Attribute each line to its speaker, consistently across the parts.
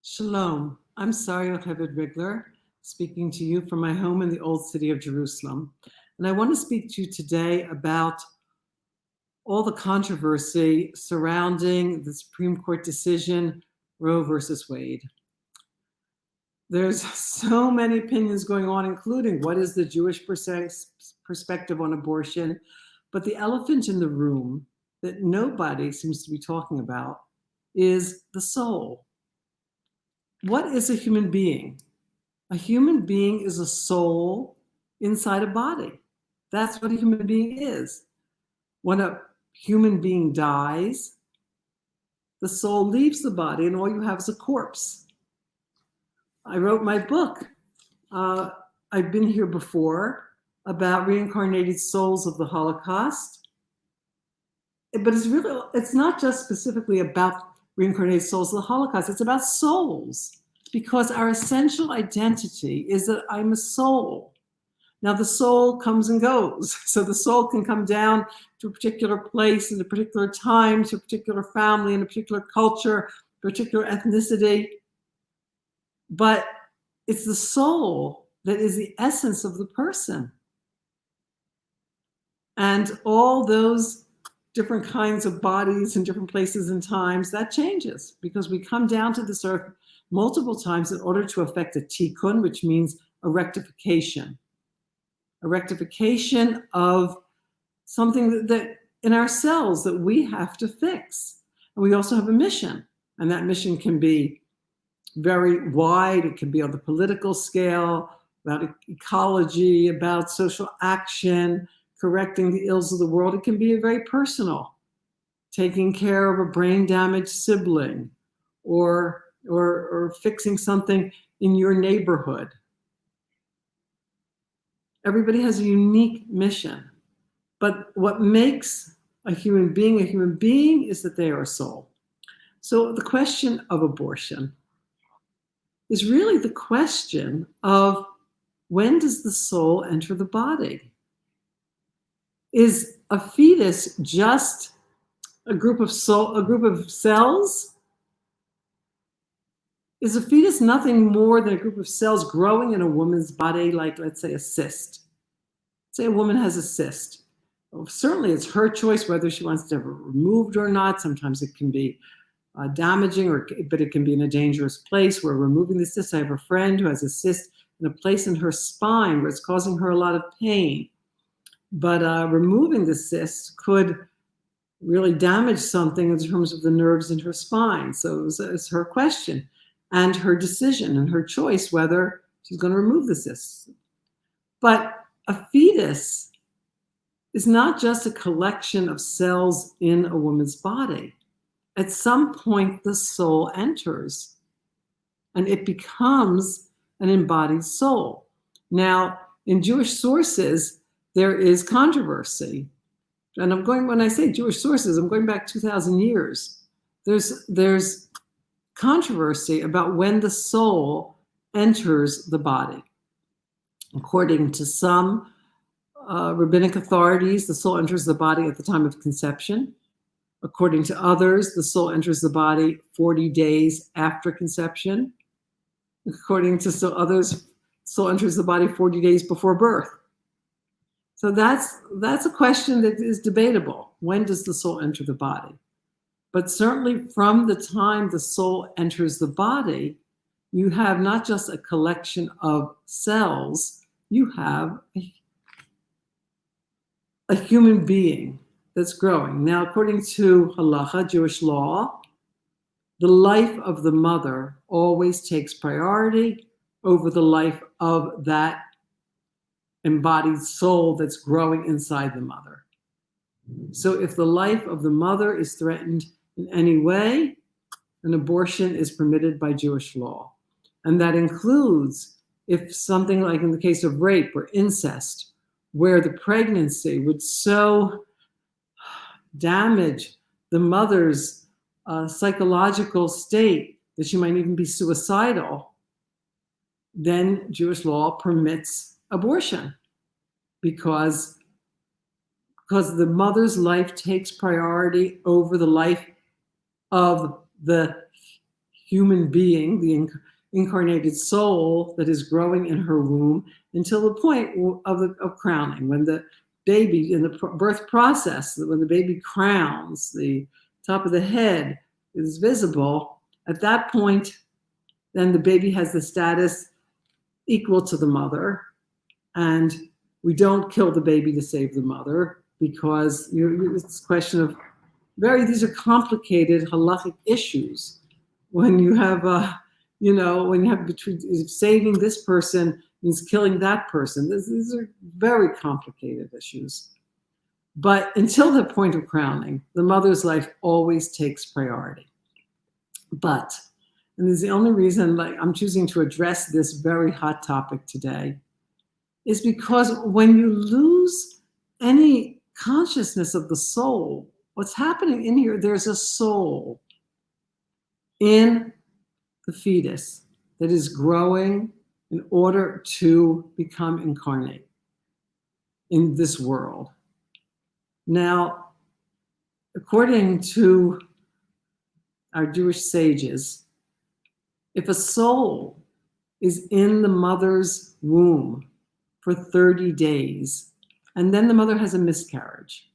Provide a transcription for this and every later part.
Speaker 1: Shalom. I'm Sara Rigler, speaking to you from my home in the old city of Jerusalem. And I want to speak to you today about all the controversy surrounding the Supreme Court decision, Roe versus Wade. There's so many opinions going on, including what is the Jewish perspective on abortion. But the elephant in the room that nobody seems to be talking about is the soul. What is a human being? A human being is a soul inside a body. That's what a human being is. When a human being dies, the soul leaves the body and all you have is a corpse. I wrote my book. I've been here before about reincarnated souls of the Holocaust. But it's not just specifically about reincarnated souls of the Holocaust. It's about souls, because our essential identity is that I'm a soul. Now, the soul comes and goes. So the soul can come down to a particular place in a particular time, to a particular family, in a particular culture, particular ethnicity. But it's the soul that is the essence of the person. And all those different kinds of bodies in different places and times, that changes because we come down to this earth multiple times in order to effect a tikkun, which means a rectification of something that in ourselves that we have to fix. And we also have a mission, and that mission can be very wide. It can be on the political scale, about ecology, about social action, correcting the ills of the world. It can be very personal, taking care of a brain-damaged sibling, or fixing something in your neighborhood. Everybody has a unique mission. But what makes a human being is that they are a soul. So the question of abortion is really the question of, when does the soul enter the body? Is a fetus just a group of cells? Is a fetus nothing more than a group of cells growing in a woman's body, like, let's say, a cyst? Say a woman has a cyst. Well, certainly it's her choice whether she wants to have it removed or not. Sometimes it can be damaging, but it can be in a dangerous place. We're removing the cyst. I have a friend who has a cyst in a place in her spine where it's causing her a lot of pain. But removing the cyst could really damage something in terms of the nerves in her spine. So it's her question and her decision and her choice whether she's going to remove the cyst. But a fetus is not just a collection of cells in a woman's body. At some point, the soul enters and it becomes an embodied soul. Now, in Jewish sources, there is controversy. And when I say Jewish sources, I'm going back 2,000 years. There's controversy about when the soul enters the body. According to some rabbinic authorities, the soul enters the body at the time of conception. According to others, the soul enters the body 40 days after conception. According to others, the soul enters the body 40 days before birth. So that's a question that is debatable. When does the soul enter the body? But certainly from the time the soul enters the body, you have not just a collection of cells, you have a human being that's growing. Now, according to halacha, Jewish law, the life of the mother always takes priority over the life of that embodied soul that's growing inside the mother. So if the life of the mother is threatened in any way, an abortion is permitted by Jewish law. And that includes if something like in the case of rape or incest, where the pregnancy would so damage the mother's psychological state that she might even be suicidal, then Jewish law permits abortion because the mother's life takes priority over the life of the human being, the incarnated soul that is growing in her womb until the point of crowning, when the baby in the birth process, when the baby crowns, the top of the head is visible. At that point, then the baby has the status equal to the mother, and we don't kill the baby to save the mother, because it's a question of these are complicated halachic issues. When you have between saving this person means killing that person. These are very complicated issues. But until the point of crowning, the mother's life always takes priority. But, and this is the only reason I'm choosing to address this very hot topic today, is because when you lose any consciousness of the soul, what's happening in here, there's a soul in the fetus that is growing in order to become incarnate in this world. Now, according to our Jewish sages, if a soul is in the mother's womb for 30 days, and then the mother has a miscarriage,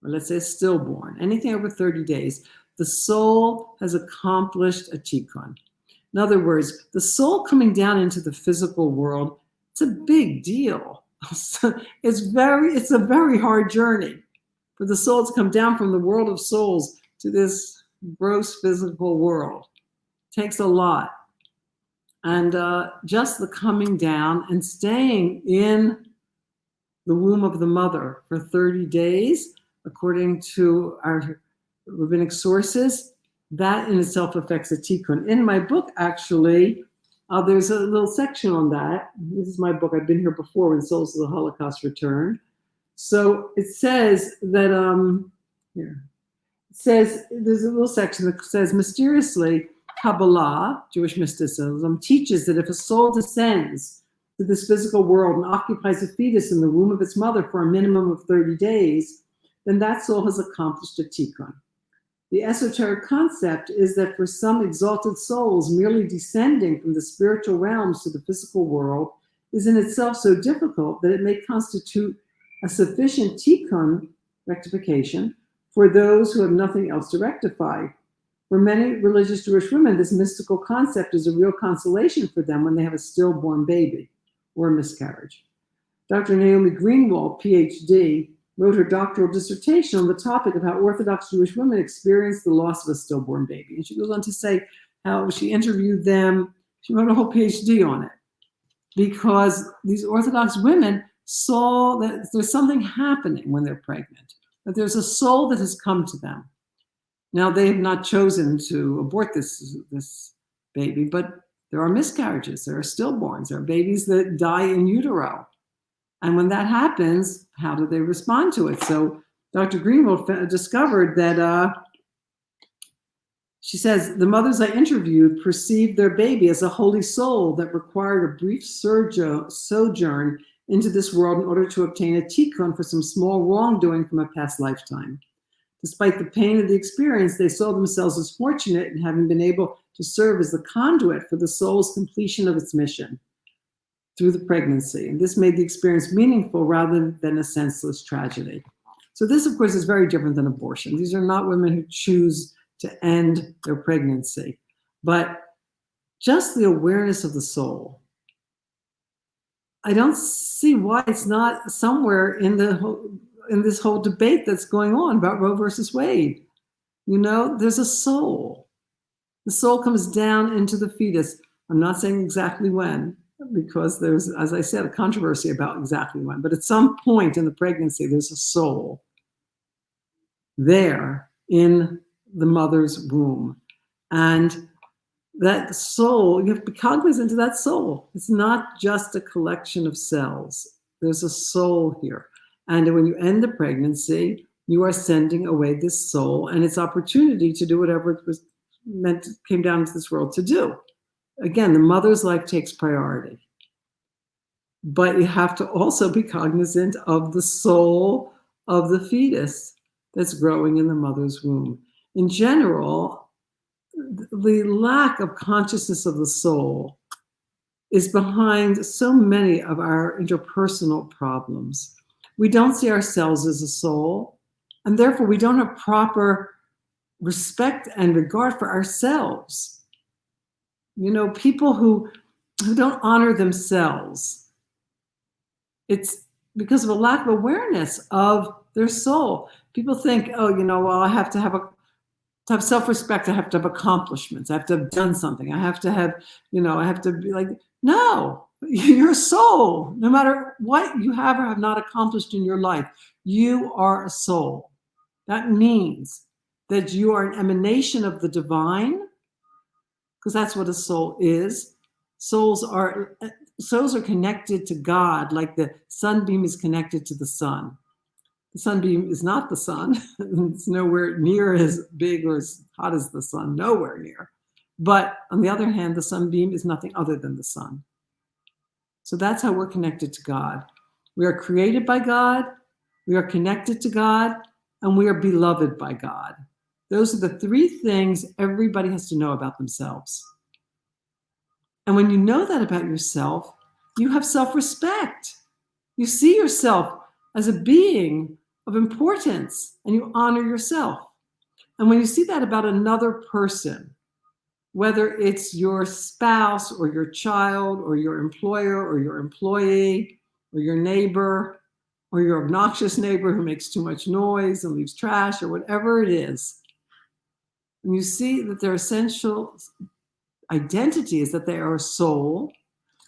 Speaker 1: or let's say a stillborn, anything over 30 days, the soul has accomplished a tikkun. In other words, the soul coming down into the physical world, it's a big deal. It's a very hard journey for the soul to come down from the world of souls to this gross physical world. It takes a lot. And just the coming down and staying in the womb of the mother for 30 days, according to our rabbinic sources, that in itself affects a tikkun. In my book, actually, there's a little section on that. This is my book. I've been here before, When Souls of the Holocaust Return. So it says that, there's a little section that says, mysteriously, Kabbalah, Jewish mysticism, teaches that if a soul descends to this physical world and occupies a fetus in the womb of its mother for a minimum of 30 days, then that soul has accomplished a tikkun. The esoteric concept is that for some exalted souls, merely descending from the spiritual realms to the physical world is in itself so difficult that it may constitute a sufficient tikkun, rectification, for those who have nothing else to rectify. For many religious Jewish women, this mystical concept is a real consolation for them when they have a stillborn baby or a miscarriage. Dr. Naomi Greenwald, PhD, wrote her doctoral dissertation on the topic of how Orthodox Jewish women experience the loss of a stillborn baby. And she goes on to say how she interviewed them. She wrote a whole PhD on it, because these Orthodox women saw that there's something happening when they're pregnant, that there's a soul that has come to them. Now, they have not chosen to abort this baby, but there are miscarriages, there are stillborns, there are babies that die in utero. And when that happens, how do they respond to it? So Dr. Greenwald discovered that, she says, the mothers I interviewed perceived their baby as a holy soul that required a brief sojourn into this world in order to obtain a tikkun for some small wrongdoing from a past lifetime. Despite the pain of the experience, they saw themselves as fortunate in having been able to serve as the conduit for the soul's completion of its mission through the pregnancy. And this made the experience meaningful rather than a senseless tragedy. So this, of course, is very different than abortion. These are not women who choose to end their pregnancy, but just the awareness of the soul. I don't see why it's not somewhere in this whole debate that's going on about Roe versus Wade. There's a soul. The soul comes down into the fetus. I'm not saying exactly when, because there's, as I said, a controversy about exactly when, but at some point in the pregnancy, there's a soul there in the mother's womb. And that soul, you have to be cognizant of that soul. It's not just a collection of cells. There's a soul here. And when you end the pregnancy, you are sending away this soul and its opportunity to do whatever it was came down into this world to do. Again, the mother's life takes priority. But you have to also be cognizant of the soul of the fetus that's growing in the mother's womb. In general, the lack of consciousness of the soul is behind so many of our interpersonal problems. We don't see ourselves as a soul, and therefore we don't have proper respect and regard for ourselves. You know, people who don't honor themselves, it's because of a lack of awareness of their soul. People think, oh, you know, well, I have to have self-respect, I have to have accomplishments, I have to have done something, I have to have, you know, I have to be like, no, you're a soul. No matter what you have or have not accomplished in your life, you are a soul. That means that you are an emanation of the divine, because that's what a soul is. Souls are connected to God, like the sunbeam is connected to the sun. The sunbeam is not the sun. It's nowhere near as big or as hot as the sun, nowhere near. But on the other hand, the sunbeam is nothing other than the sun. So that's how we're connected to God. We are created by God, we are connected to God, and we are beloved by God. Those are the three things everybody has to know about themselves. And when you know that about yourself, you have self-respect. You see yourself as a being of importance, and you honor yourself. And when you see that about another person, whether it's your spouse or your child or your employer or your employee or your neighbor or your obnoxious neighbor who makes too much noise and leaves trash or whatever it is, and you see that their essential identity is that they are a soul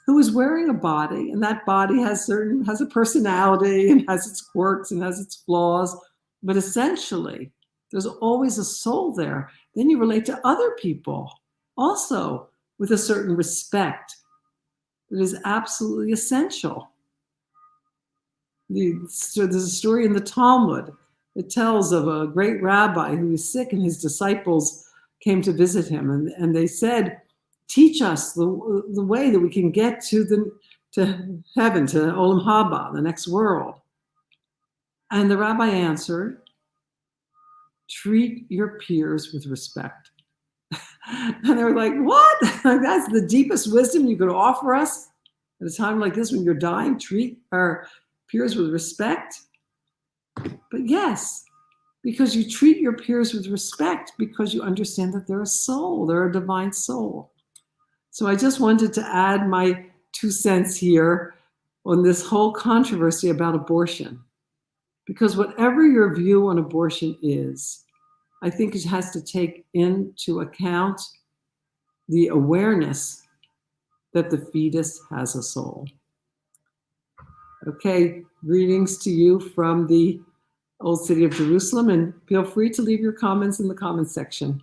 Speaker 1: who is wearing a body, and that body has a personality and has its quirks and has its flaws, but essentially there's always a soul there. Then you relate to other people also with a certain respect that is absolutely essential. There's a story in the Talmud that tells of a great rabbi who was sick, and his disciples came to visit him, and they said, teach us the way that we can get to heaven, to Olam Haba, the next world. And the rabbi answered, treat your peers with respect. And they were like, what? That's the deepest wisdom you could offer us at a time like this when you're dying? Treat our peers with respect? But yes, because you treat your peers with respect because you understand that they're a soul, they're a divine soul. So I just wanted to add my 2 cents here on this whole controversy about abortion. Because whatever your view on abortion is, I think it has to take into account the awareness that the fetus has a soul. Okay, greetings to you from the Old City of Jerusalem, and feel free to leave your comments in the comments section.